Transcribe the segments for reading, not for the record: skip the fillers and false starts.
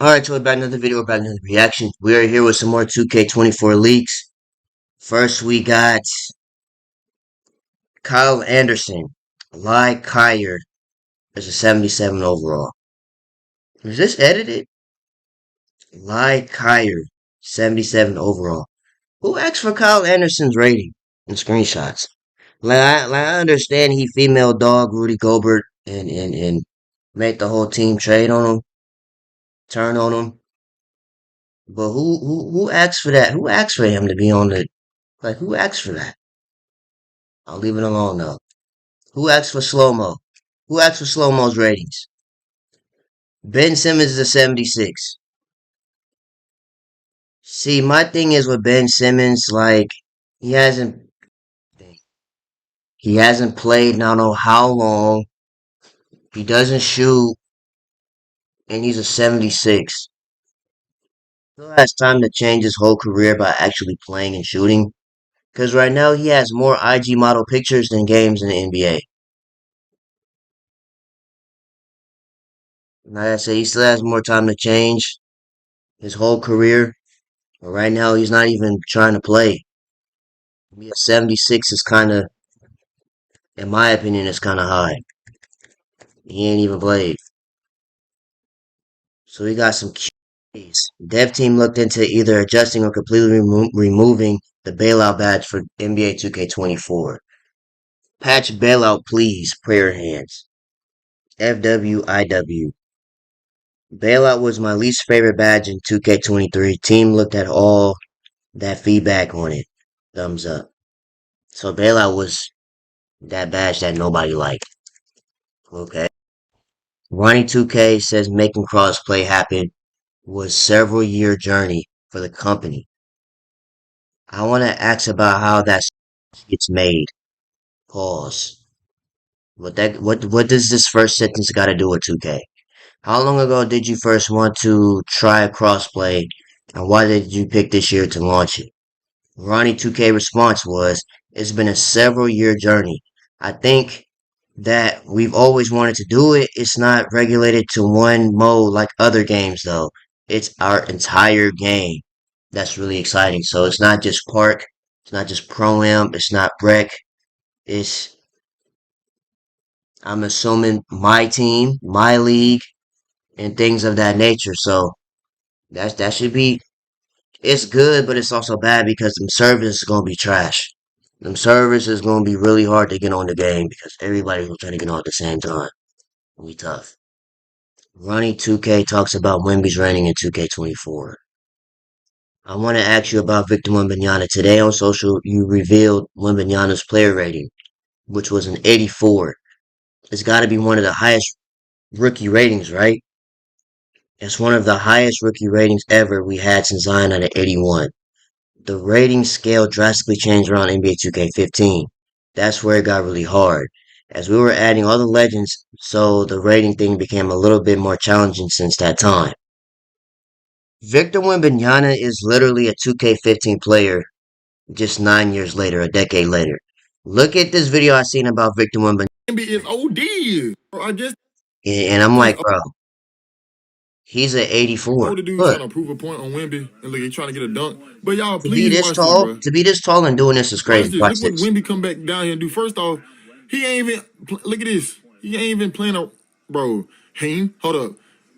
Alright, so we're back another video, back another reaction. We are here with some more 2K24 leaks. First, we got Kyle Anderson, Ly Kyer as a 77 overall. Is this edited? Ly Kyer, 77 overall. Who asked for Kyle Anderson's rating and screenshots? I understand he female dog Rudy Gobert and made the whole team trade on him, turn on him. But who asked for that? Who asked for him to be on the who asked for that? I'll leave it alone though. Who asked for slow mo? Who asked for slow mo's ratings? Ben Simmons is a 76. See, my thing is with Ben Simmons, he hasn't he hasn't played I don't know how long. He doesn't shoot, and he's a 76. He has time to change his whole career by actually playing and shooting. Because right now he has more IG model pictures than games in the NBA. Like I said, he still has more time to change his whole career. But right now he's not even trying to play. Yeah, 76 is kind of, in my opinion, is kind of high. He ain't even played. So we got some keys. Dev team looked into either adjusting or completely removing the bailout badge for NBA 2K24. Patch bailout, please. Prayer hands. FWIW. Bailout was my least favorite badge in 2K23. Team looked at all that feedback on it. Thumbs up. So bailout was that badge that nobody liked. Okay. Ronnie 2K says making crossplay happen was several year journey for the company. I want to ask about how that gets made. Pause. What does this first sentence got to do with 2K? How long ago did you first want to try crossplay, and why did you pick this year to launch it? Ronnie 2K response was, it's been a several year journey. I think that we've always wanted to do it. It's not regulated to one mode like other games though. It's our entire game. That's really exciting. So it's not just Park, it's not just Pro Am, it's not Rec. It's I'm assuming my team, my league, and things of that nature. So that should be it's good, but it's also bad because them servers is gonna be trash. Them servers is gonna be really hard to get on the game because everybody's gonna try to get on at the same time. It'll be tough. Ronnie 2K talks about Wemby's rating in 2K24. I want to ask you about Victor Wembanyama. Today on social, you revealed Wembanyama's player rating, which was an 84. It's got to be one of the highest rookie ratings, right? It's one of the highest rookie ratings ever we had since Zion at an 81. The rating scale drastically changed around NBA 2K15. That's where it got really hard. As we were adding all the legends, so the rating thing became a little bit more challenging since that time. Victor Wembanyama is literally a 2K15 player just 9 years later, a decade later. Look at this video I seen about Victor Wembanyama. Wemby is OD. Bro, And I'm like, bro, he's an 84. older dude Look, trying to prove a point on Wemby and look, he trying to get a dunk. But y'all, to be please this watch this, tall, bro. to be this tall and doing this is Watch crazy. this. Watch Look what this. Wemby come back down here and do. First off, he ain't even. Look at this. He ain't even playing a. Bro, Haim, hold up.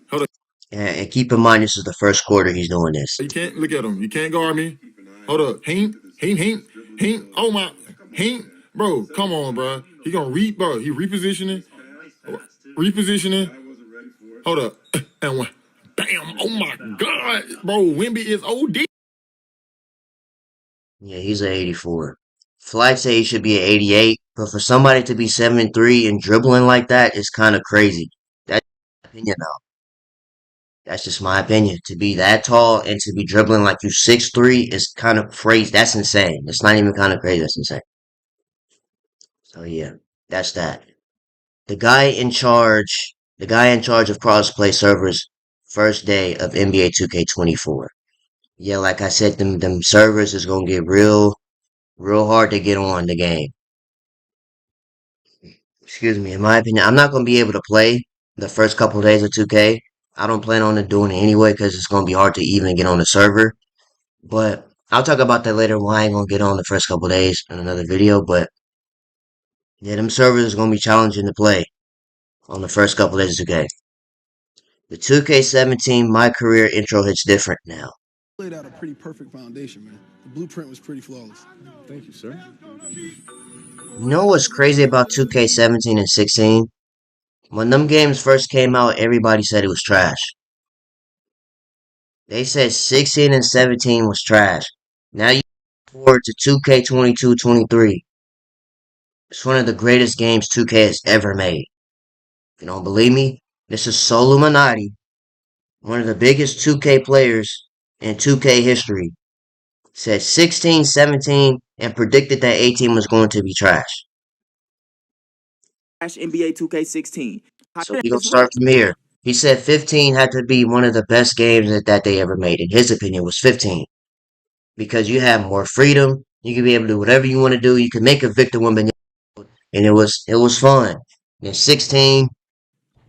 Hold up. And keep in mind, this is the first quarter he's doing this. You can't look at him. You can't guard me. Hold up. Haim. Oh my. Haim. Bro, come on, bro. He gonna bro. He repositioning. Repositioning. Hold up. And one. Bam. Oh my God. Bro, Wemby is OD. Yeah, he's an 84. Flight say he should be an 88, but for somebody to be 7'3" and dribbling like that is kind of crazy. That's my opinion though. That's just my opinion. To be that tall and to be dribbling like you 6'3" is kind of crazy. That's insane. It's not even kind of crazy. That's insane. So yeah, that's that. The guy in charge of crossplay servers first day of NBA 2K24. Yeah, like I said, them servers is gonna get real hard to get on the game. Excuse me, in my opinion, I'm not gonna be able to play the first couple of days of 2K I don't plan on doing it anyway because it's gonna be hard to even get on the server. But I'll talk about that later. Why I ain't gonna get on the first couple days in another video. But yeah, them servers is gonna be challenging to play on the first couple days of the game. The 2K17 My Career intro hits different now. Laid out a pretty perfect foundation, man. The blueprint was pretty flawless. Thank you, sir. You know what's crazy about 2K17 and 16? When them games first came out, everybody said it was trash. They said 16 and 17 was trash. Now you forward to 2K22-23. It's one of the greatest games 2K has ever made. If you don't believe me, this is Soluminati, one of the biggest 2K players in 2K history. Said 16, 17, and predicted that 18 was going to be trash. NBA 2K16. So we're going to start from here. He said 15 had to be one of the best games that they ever made. In his opinion, was 15. Because you have more freedom. You can be able to do whatever you want to do. You can make a Victor Wembanyama, and it was fun. Then 16,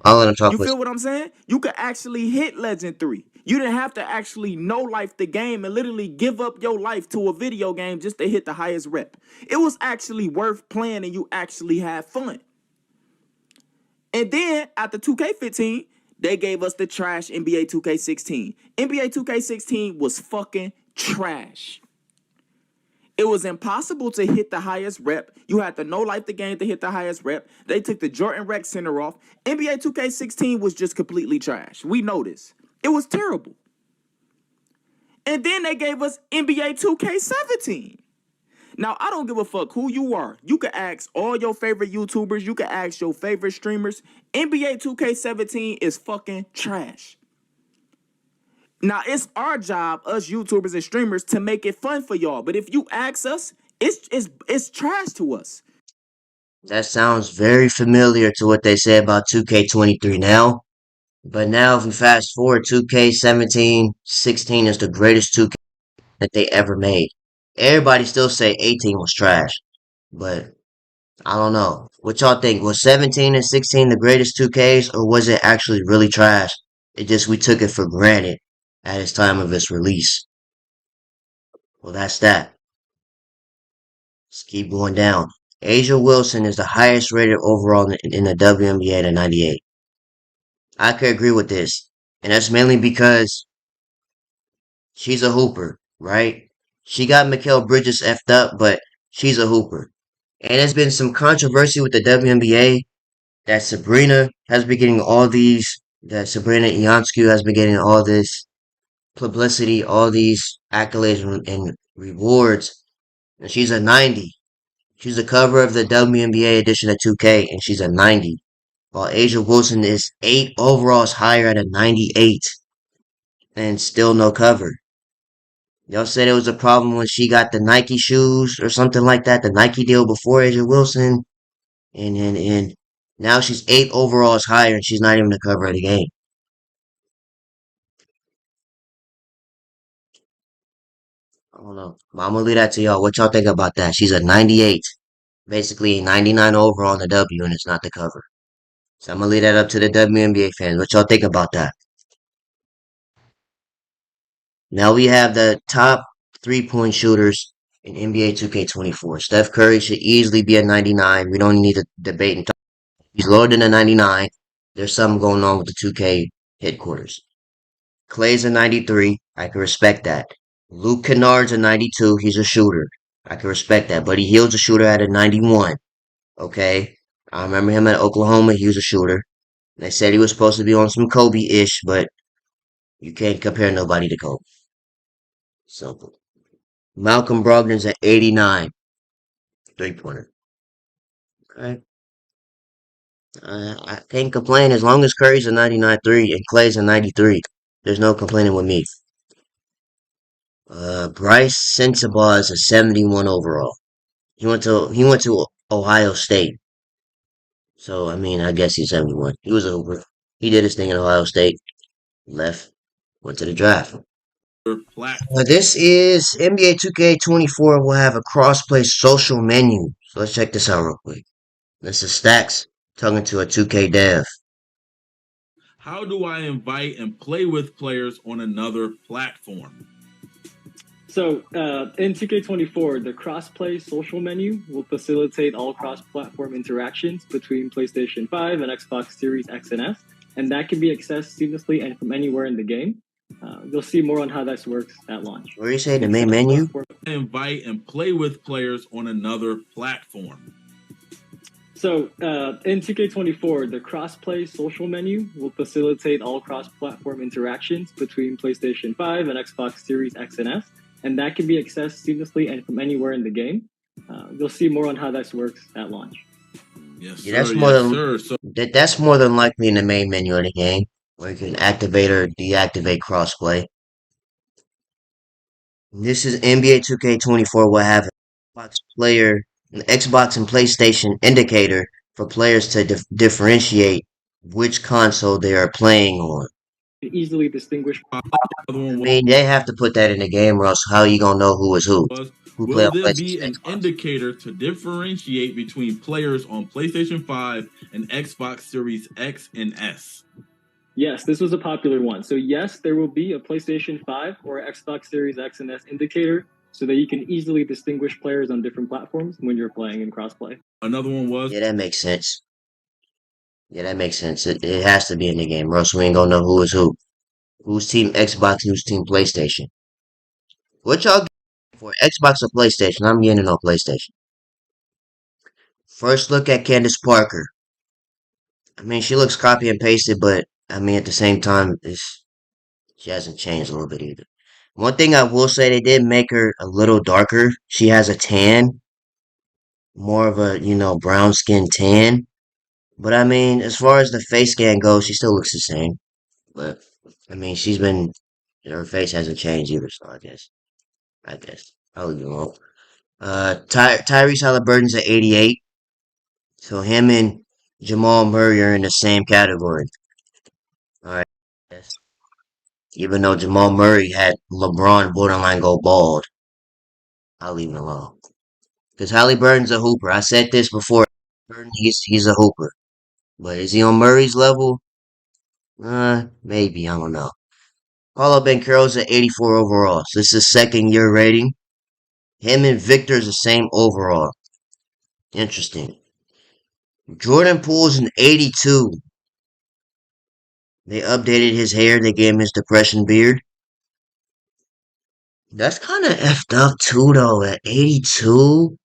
I'll let him talk You with. feel what I'm saying? You could actually hit Legend 3. You didn't have to actually know life the game and literally give up your life to a video game just to hit the highest rep. It was actually worth playing and you actually had fun. And then after 2K15, they gave us the trash NBA 2K16. NBA 2K16 was fucking trash. It was impossible to hit the highest rep. You had to know life the game to hit the highest rep. They took the Jordan Rec center off. NBA 2K16 was just completely trash. We know this. It was terrible. And then they gave us NBA 2K17. Now, I don't give a fuck who you are. You can ask all your favorite YouTubers. You can ask your favorite streamers. NBA 2K17 is fucking trash. Now, it's our job, us YouTubers and streamers, to make it fun for y'all. But if you ask us, it's trash to us. That sounds very familiar to what they say about 2K23 now. But now, if we fast forward, 2K17, 16 is the greatest 2K that they ever made. Everybody still say 18 was trash. But I don't know. What y'all think? Was 17 and 16 the greatest 2Ks, or was it actually really trash? It just we took it for granted at its time of its release. Well, that's that. Let's keep going down. Asia Wilson is the highest rated overall in the WNBA at 98. I could agree with this. And that's mainly because she's a hooper, right? She got Mikal Bridges effed up, but she's a hooper. And there's been some controversy with the WNBA that Sabrina Ionescu has been getting all this publicity, all these accolades and rewards. And she's a 90. She's the cover of the WNBA edition of 2K, and she's a 90. While Asia Wilson is 8 overalls higher at a 98, and still no cover. Y'all said it was a problem when she got the Nike shoes or something like that, the Nike deal before Asia Wilson, and now she's 8 overalls higher, and she's not even the cover of the game. I don't know. But I'm gonna leave that to y'all. What y'all think about that? She's a 98, basically a 99 overall on the W, and it's not the cover. So I'm gonna leave that up to the WNBA fans. What y'all think about that? Now we have the top 3-point shooters in NBA 2K24. Steph Curry should easily be a 99. We don't need to debate and talk. He's lower than a 99. There's something going on with the 2K headquarters. Clay's a 93. I can respect that. Luke Kennard's a 92. He's a shooter. I can respect that. Buddy Hield's a shooter at a 91. Okay. I remember him at Oklahoma. He was a shooter. They said he was supposed to be on some Kobe-ish, but you can't compare nobody to Kobe. Simple. Malcolm Brogdon's at 89. 3-pointer. Okay. I can't complain as long as Curry's a 99 3 and Clay's a 93. There's no complaining with me. Bryce Sensabaugh is a 71 overall. He went to Ohio State. So I mean I guess he's 71. He was over. He did his thing in Ohio State. Left. Went to the draft. This is NBA 2K24 will have a crossplay social menu. So let's check this out real quick. This is Stacks talking to a 2K dev. How do I invite and play with players on another platform? So in 2K24, the cross-play social menu will facilitate all cross-platform interactions between PlayStation 5 and Xbox Series X and S, and that can be accessed seamlessly and from anywhere in the game. You'll see more on how this works at launch. What do you say? The main menu? Invite and play with players on another platform. So in 2K24, the cross-play social menu will facilitate all cross-platform interactions between PlayStation 5 and Xbox Series X and S, and that can be accessed seamlessly and from anywhere in the game. You'll see more on how this works at launch. Yes, Yeah, sir. That's more than likely in the main menu of the game, where you can activate or deactivate crossplay. This is NBA 2K24 will have an Xbox and PlayStation indicator for players to differentiate which console they are playing on. Easily distinguish. I mean, they have to put that in the game, or else how you gonna know who is who? Who play Will on there be PlayStation, an Xbox? indicator to differentiate between players on PlayStation 5 and Xbox Series X and S? Yes, this was a popular one. So yes, there will be a PlayStation 5 or Xbox Series X and S indicator so that you can easily distinguish players on different platforms when you're playing in crossplay. Another one was... Yeah, that makes sense. Yeah, that makes sense. It has to be in the game, or else we ain't gonna know who is who. Who's team Xbox, who's team PlayStation. What y'all getting for Xbox or PlayStation? I'm getting it on PlayStation. First look at Candace Parker. I mean, she looks copy and pasted, but I mean, at the same time, she hasn't changed a little bit either. One thing I will say, they did make her a little darker. She has a tan, more of a, brown skin tan. But I mean, as far as the face scan goes, she still looks the same. But I mean, her face hasn't changed either, so I guess. I'll leave it alone. Tyrese Halliburton's at 88. So him and Jamal Murray are in the same category. Alright. Yes. Even though Jamal Murray had LeBron borderline go bald. I'll leave it alone. Because Halliburton's a hooper. I said this before. He's a hooper. But is he on Murray's level? Maybe. I don't know. Paulo Banchero's at 84 overall. So this is second year rating. Him and Victor's the same overall. Interesting. Jordan Poole's an 82. They updated his hair. They gave him his depression beard. That's kind of effed up too, though. At 82.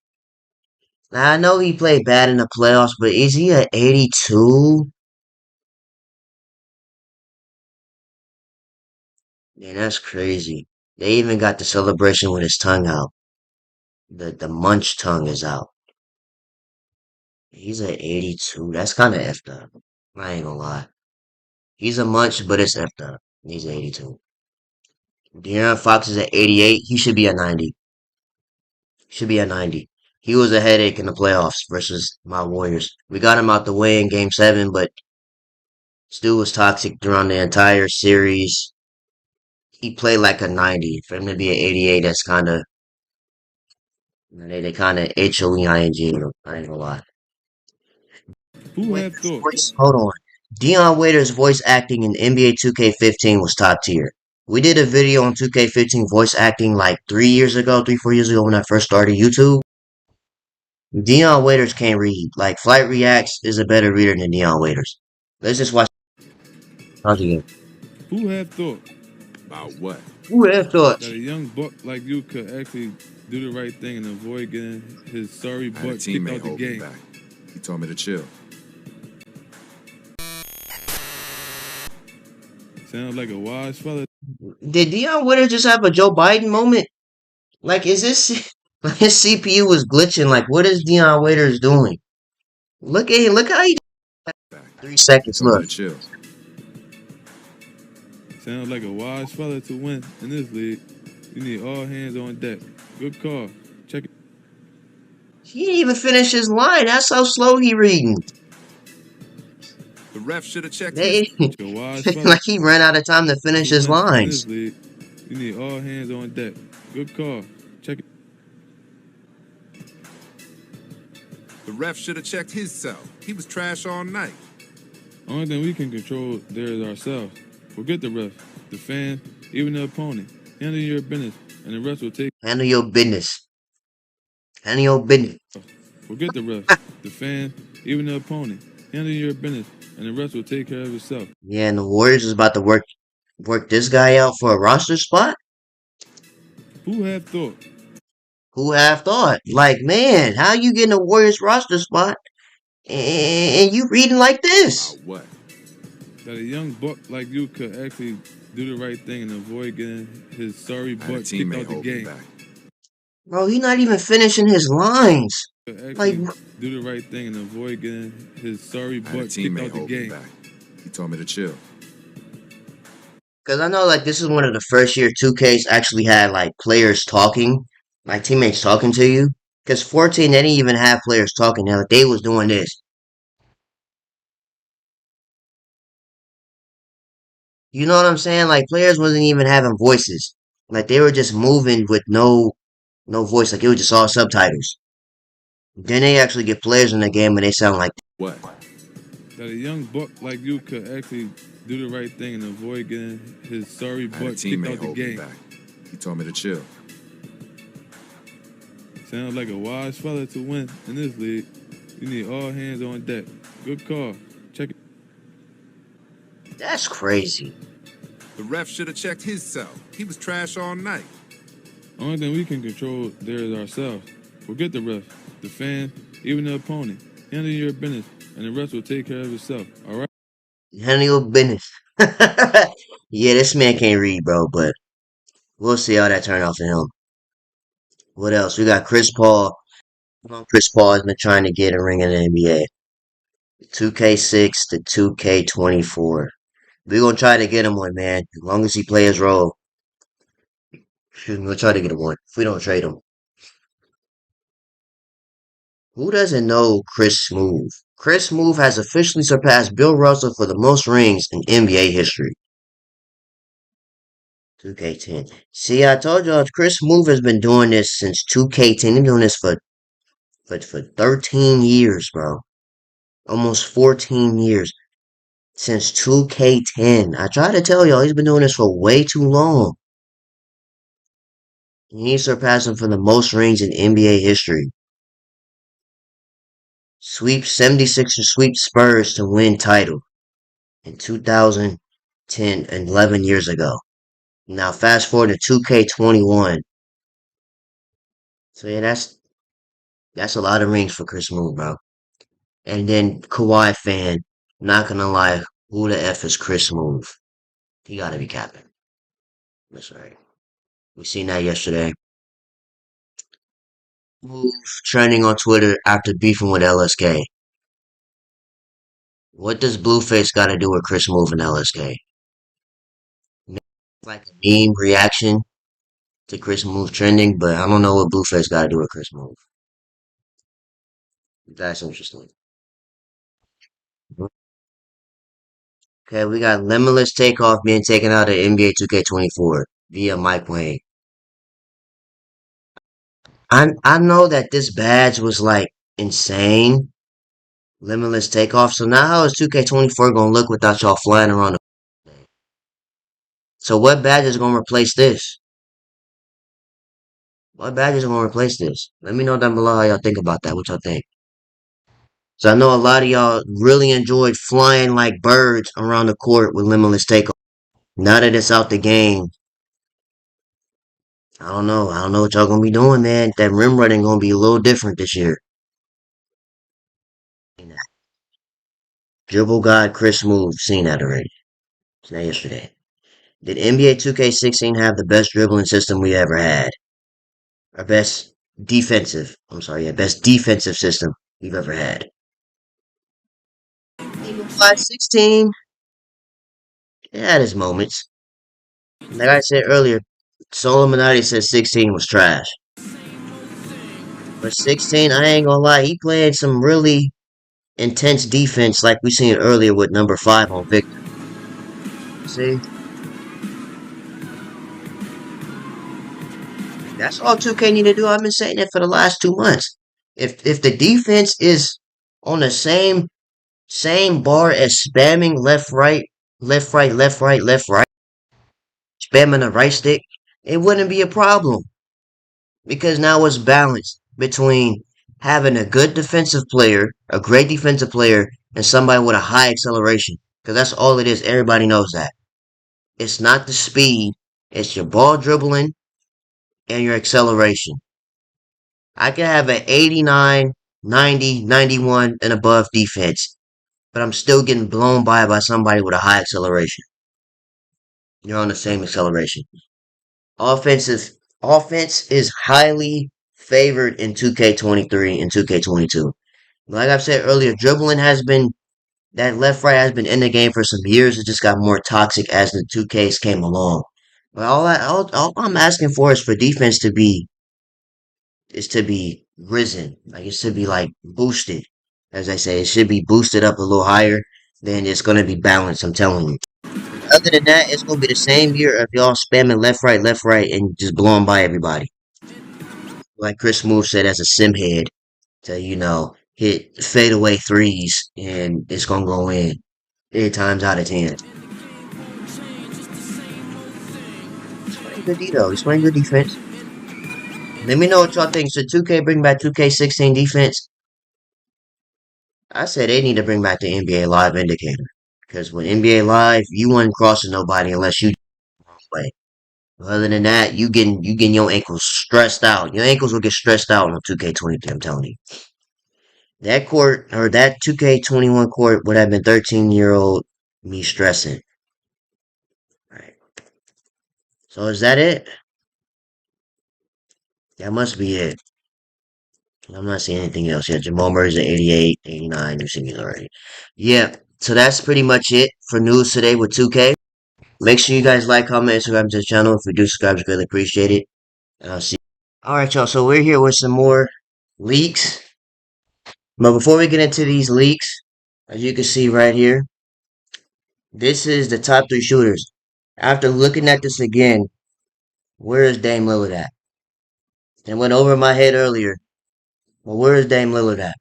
Now I know he played bad in the playoffs, but is he at 82? Man, that's crazy. They even got the celebration with his tongue out. The munch tongue is out. He's at 82. That's kind of effed up. I ain't gonna lie. He's a munch, but it's effed up. He's 82. De'Aaron Fox is at 88. He should be at 90. Should be at 90. He was a headache in the playoffs versus my Warriors. We got him out the way in game 7, but Stu was toxic throughout the entire series. He played like a 90. For him to be an 88, that's kind of, they kind of HOEING him. I ain't gonna lie. Who had thought? Hold on. Dion Waiters' voice acting in NBA 2K15 was top tier. We did a video on 2K15 voice acting like 4 years ago when I first started YouTube. Dion Waiters can't read. Like, Flight Reacts is a better reader than Dion Waiters. Let's just watch. Again. Who had thought? About what? Who would have thought? That a young buck like you could actually do the right thing and avoid getting his sorry butt kicked out the game. He told me to chill. Sounds like a wise fella. Did Dion Waiters just have a Joe Biden moment? Like, is this like his CPU was glitching? Like, what is Dion Waiters doing? Look at him. Look how he. 3 seconds. He told me Look. to chill. Sounds like a wise fella to win in this league. You need all hands on deck. Good call. Check it. He didn't even finish his line. That's how slow he reading. The ref should have checked They, A wise fella like he ran out of time to finish to his win in lines. this league. You need all hands on deck. Good call. Check it. The ref should have checked his cell. He was trash all night. Only thing we can control there is ourselves. Forget the ref, the fans, even the opponent. Handle your business, and the rest will take. Handle your business. Handle your business. Forget the ref, the fans, even the opponent. Handle your business, and the rest will take care of itself. Yeah, and the Warriors is about to work this guy out for a roster spot? Who have thought? Who have thought? Like, man, how you getting a Warriors roster spot and you reading like this? What? That a young buck like you could actually do the right thing and avoid getting his sorry butt kicked out the game. Bro, he not even finishing his lines. Like, Actually do the right thing and avoid getting his sorry butt kicked out the game. He told me to chill. cause I know like this is one of the first year 2Ks actually had like players talking, like teammates talking to you. Cause 14 they didn't even have players talking. Now like, they was doing this. You know what I'm saying? Like players wasn't even having voices. Like they were just moving with no voice. Like it was just all subtitles. Then they actually get players in the game and they sound like What? That a young buck like you could actually do the right thing and avoid getting his sorry butt kicked out the game. He told me to chill. Sounds like a wise fella to win in this league. You need all hands on deck. Good call. Check it. that's crazy. The ref should have checked his self. He was trash all night. Only thing we can control there is ourselves. Forget the ref, the fans, even the opponent. Handle your business, and the rest will take care of itself. All right? Handle your business. Yeah, this man can't read, bro, but we'll see how that turn out for him. What else? We got Chris Paul. Chris Paul has been trying to get a ring in the NBA. 2K6 to 2K24. We're gonna try to get him one, man. As long as he play his role. Excuse me, we'll try to get him one. If we don't trade him. Who doesn't know Chris Smoove? Chris Smoove has officially surpassed Bill Russell for the most rings in NBA history. 2K10. See, I told y'all Chris Smoove has been doing this since 2K10. He's been doing this for 13 years, bro. Almost 14 years. Since 2K10. I try to tell y'all he's been doing this for way too long. He's surpassing for the most rings in NBA history. Sweep 76ers sweep Spurs to win title in 2010 and 11 years ago. Now fast forward to 2K21. So yeah, that's a lot of rings for Chris Moon, bro. And then Kawhi fan, not gonna lie, who the F is Chris Move? He gotta be capping. That's right. We seen that yesterday. Move trending on Twitter after beefing with LSK. What does Blueface gotta do with Chris Move and LSK? Like a meme reaction to Chris Move trending, but I don't know what Blueface gotta do with Chris Move. That's interesting. Okay, we got Limitless Takeoff being taken out of NBA 2K24 via Mike Wayne. I know that this badge was like insane, Limitless Takeoff. So now how is 2K24 gonna look without y'all flying around the So what badge is gonna replace this? What badge is gonna replace this? Let me know down below how y'all think about that. What y'all think? So I know a lot of y'all really enjoyed flying like birds around the court with Limitless Takeoff. Now that it's out the game, I don't know. I don't know what y'all gonna be doing, man. That rim running gonna be a little different this year. Dribble God Chris Move, seen that already. Seen that yesterday. Did NBA 2K16 have the best dribbling system we ever had? Our best best defensive system we've ever had. Even 516, it had its moments. Like I said earlier, Solomonati said 16 was trash. But 16, I ain't gonna lie, he played some really intense defense like we seen earlier with number 5 on Victor. See? That's all 2K need to do. I've been saying it for the last 2 months. If the defense is on the same same bar as spamming left, right, left, right, left, right, left, right, spamming the right stick, it wouldn't be a problem because now it's balanced between having a good defensive player, a great defensive player, and somebody with a high acceleration. Because that's all it is. Everybody knows that. It's not the speed, it's your ball dribbling and your acceleration. I can have an 89, 90, 91 and above defense, but I'm still getting blown by somebody with a high acceleration. You're on the same acceleration. Offense is highly favored in 2K23 and 2K22. Like I've said earlier, dribbling has been that left right has been in the game for some years. It just got more toxic as the 2Ks came along. But all I'm asking for is for defense to be risen. Like it should be like boosted. As I say, it should be boosted up a little higher. Then it's gonna be balanced, I'm telling you. Other than that, it's gonna be the same year of y'all spamming left, right, and just blowing by everybody. Like Chris Smoove said as a sim head to, hit fadeaway threes and it's gonna go in 8 times out of 10. He's playing good D though. He's playing good defense. Let me know what y'all think. Should 2K bring back 2K16 defense? I said they need to bring back the NBA Live indicator. Because with NBA Live, you weren't crossing nobody unless you play. Other than that, you getting your ankles stressed out. Your ankles will get stressed out on 2K23, I'm telling you. That court or that 2K21 court would have been 13-year-old me stressing. Alright. So is that it? That must be it. I'm not seeing anything else yet. Jamal Murray's at 88, 89. You've seen these already. Yeah. So that's pretty much it for news today with 2K. Make sure you guys like, comment, and subscribe to the channel. If you do subscribe, it's greatly appreciate it. And I'll see you. Alright, y'all. So we're here with some more leaks. But before we get into these leaks, as you can see right here, this is the top 3 shooters. After looking at this again, where is Dame Lillard at? It went over my head earlier. Well, where is Dame Lillard at?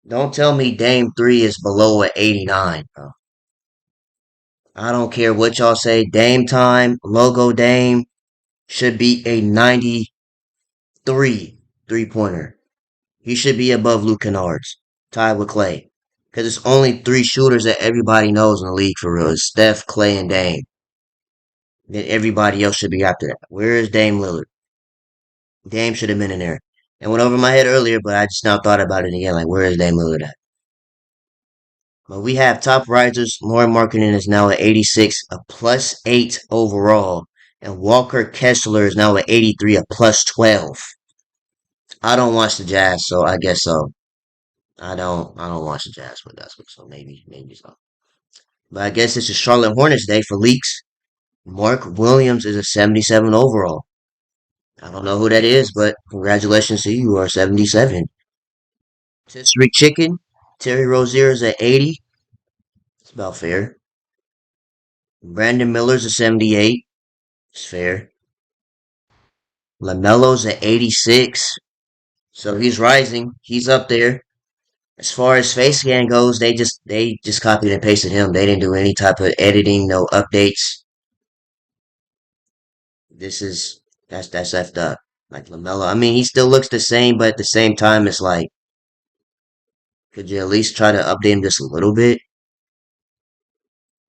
Don't tell me Dame 3 is below a 89, bro. I don't care what y'all say. Dame time, logo Dame should be a 93 three-pointer. He should be above Luke Kennard's, tied with Clay. Because it's only 3 shooters that everybody knows in the league for real. It's Steph, Clay, and Dame. Then everybody else should be after that. Where is Dame Lillard? Dame should have been in there. It went over my head earlier, but I just now thought about it again. Like, where is Dame Lillard at? But we have top risers. Lauren Markkinen is now at 86, a +8 overall. And Walker Kessler is now at 83, a +12. I don't watch the Jazz, so I guess so. I don't watch the Jazz, but that's what, so maybe so. But I guess it's a Charlotte Hornets day for leaks. Mark Williams is a 77 overall. I don't know who that is, but congratulations to you. You are 77. Tisserie Chicken, Terry Rozier is at 80. It's about fair. Brandon Miller's a 78. It's fair. LaMelo's at 86. So he's rising. He's up there. As far as face scan goes, they just copied and pasted him. They didn't do any type of editing, no updates. That's left up. Like LaMelo. I mean, he still looks the same, but at the same time, it's like, could you at least try to update him just a little bit?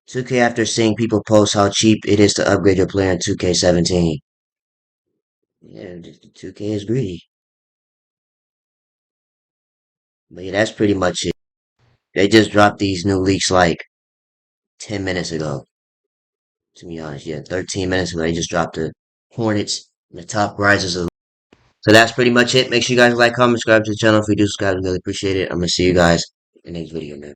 2K after seeing people post how cheap it is to upgrade your player in 2K17. Yeah, 2K is greedy. But yeah, that's pretty much it. They just dropped these new leaks like 10 minutes ago. To be honest, yeah, 13 minutes ago. They just dropped the Hornets, the top risers of. So that's pretty much it. Make sure you guys like, comment, subscribe to the channel. If you do subscribe, I really appreciate it. I'm going to see you guys in the next video, man.